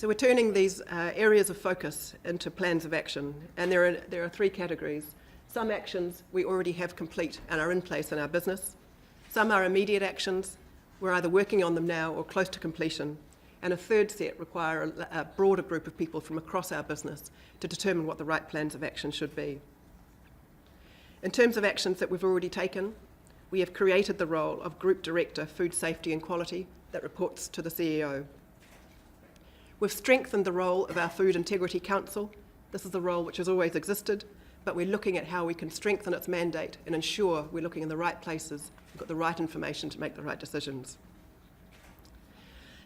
So we're turning these areas of focus into plans of action, and there are three categories. Some actions we already have complete and are in place in our business. Some are immediate actions. We're either working on them now or close to completion. And a third set require a broader group of people from across our business to determine what the right plans of action should be. In terms of actions that we've already taken, we have created the role of Group Director, Food Safety and Quality, that reports to the CEO. We've strengthened the role of our Food Integrity Council. This is a role which has always existed, but we're looking at how we can strengthen its mandate and ensure we're looking in the right places, we've got the right information to make the right decisions.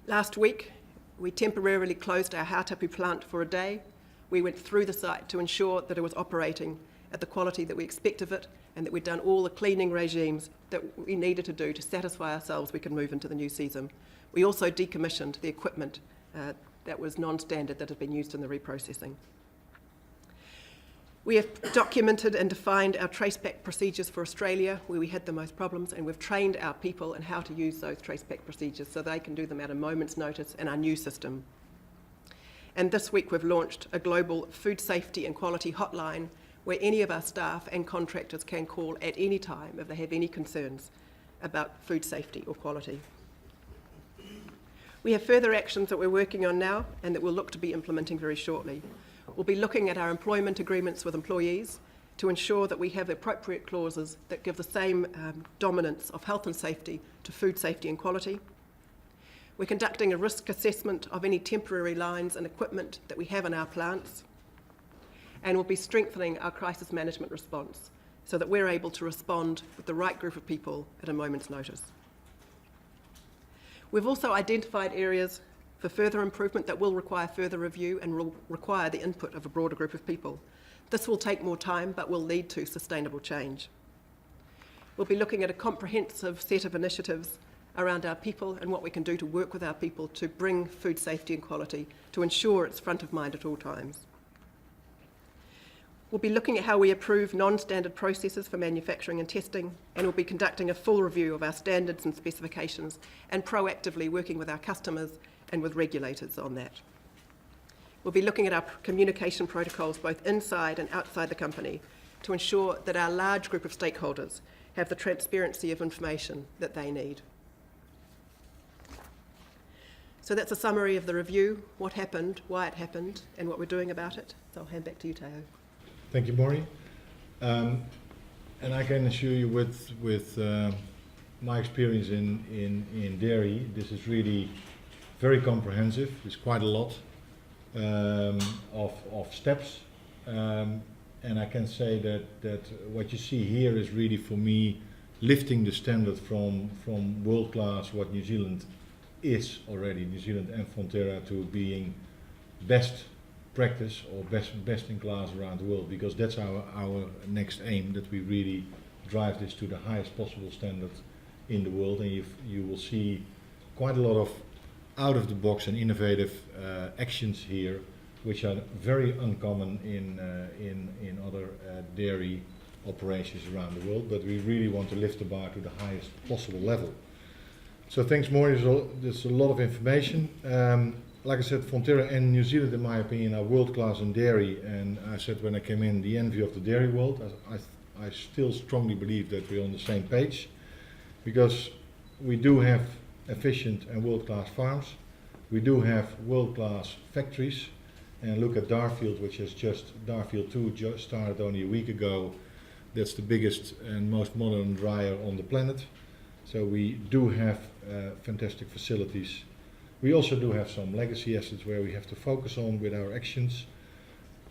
Last week, we temporarily closed our Hautapu plant for a day. We went through the site to ensure that it was operating at the quality that we expect of it and that we'd done all the cleaning regimes that we needed to do to satisfy ourselves we could move into the new season. We also decommissioned the equipment that was non-standard that had been used in the reprocessing. We have documented and defined our traceback procedures for Australia, where we had the most problems, and we've trained our people in how to use those traceback procedures so they can do them at a moment's notice in our new system. And this week we've launched a global food safety and quality hotline where any of our staff and contractors can call at any time if they have any concerns about food safety or quality. We have further actions that we're working on now and that we'll look to be implementing very shortly. We'll be looking at our employment agreements with employees to ensure that we have appropriate clauses that give the same dominance of health and safety to food safety and quality. We're conducting a risk assessment of any temporary lines and equipment that we have in our plants, and we'll be strengthening our crisis management response so that we're able to respond with the right group of people at a moment's notice. We've also identified areas for further improvement that will require further review and will require the input of a broader group of people. This will take more time, but will lead to sustainable change. We'll be looking at a comprehensive set of initiatives around our people and what we can do to work with our people to bring food safety and quality, to ensure it's front of mind at all times. We'll be looking at how we approve non-standard processes for manufacturing and testing, and we'll be conducting a full review of our standards and specifications and proactively working with our customers and with regulators on that. We'll be looking at our communication protocols both inside and outside the company to ensure that our large group of stakeholders have the transparency of information that they need. So that's a summary of the review, what happened, why it happened, and what we're doing about it. So I'll hand back to you, Teo. Thank you, Maury. And I can assure you with my experience in dairy, this is really very comprehensive. There's quite a lot of steps. And I can say that what you see here is really, for me, lifting the standard from world-class, what New Zealand is already, New Zealand and Fonterra, to being best practice or best in class around the world, because that's our next aim, that we really drive this to the highest possible standard in the world. And you will see quite a lot of out of the box and innovative actions here, which are very uncommon in other dairy operations around the world, but we really want to lift the bar to the highest possible level. So thanks, Maury. There's a lot of information. Like I said, Fonterra and New Zealand, in my opinion, are world-class in dairy, and I said when I came in, the envy of the dairy world. I still strongly believe that we're on the same page, because we do have efficient and world-class farms. We do have world-class factories, and look at Darfield, which has Darfield 2 just started only a week ago. That's the biggest and most modern dryer on the planet. So we do have fantastic facilities. We also do have some legacy assets where we have to focus on with our actions.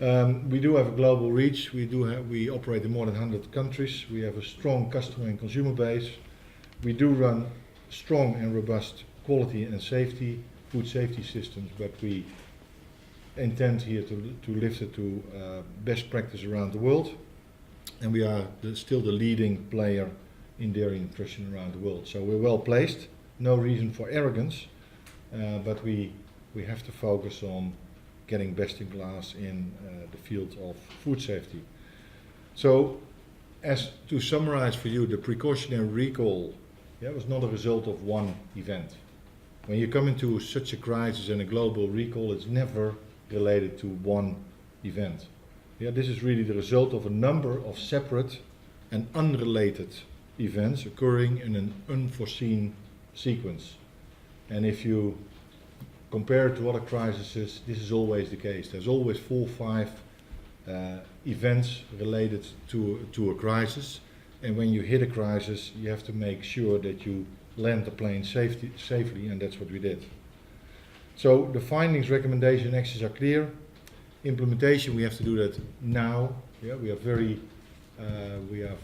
We do have a global reach. We operate in more than 100 countries. We have a strong customer and consumer base. We do run strong and robust quality and safety, food safety systems, but we intend here to lift it to best practice around the world. And we are still the leading player in dairy nutrition around the world. So we're well placed, no reason for arrogance, but we have to focus on getting best in class in the field of food safety. So, as to summarize for you, the precautionary recall was not a result of one event. When you come into such a crisis and a global recall, it's never related to one event. Yeah, this is really the result of a number of separate and unrelated events occurring in an unforeseen sequence. And if you compare it to other crises, this is always the case. There's always 4 or 5 events related to a crisis, and when you hit a crisis, you have to make sure that you land the plane safely, and that's what we did. So the findings, recommendation, actions are clear. Implementation, we have to do that now. Yeah, we are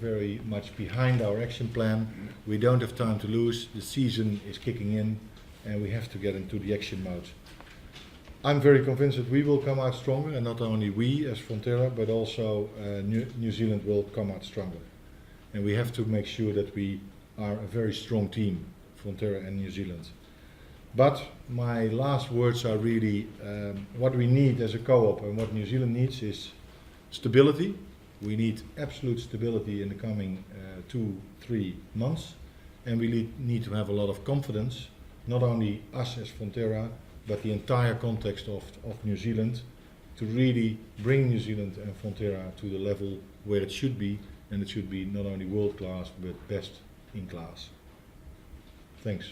very much behind our action plan. We don't have time to lose. The season is kicking in, and we have to get into the action mode. I'm very convinced that we will come out stronger, and not only we as Fonterra, but also New Zealand will come out stronger. And we have to make sure that we are a very strong team, Fonterra and New Zealand. But my last words are really what we need as a co-op and what New Zealand needs is stability. We need absolute stability in the coming 2-3 months, and we need to have a lot of confidence, not only us as Fonterra, but the entire context of New Zealand, to really bring New Zealand and Fonterra to the level where it should be, and it should be not only world class but best in class. Thanks.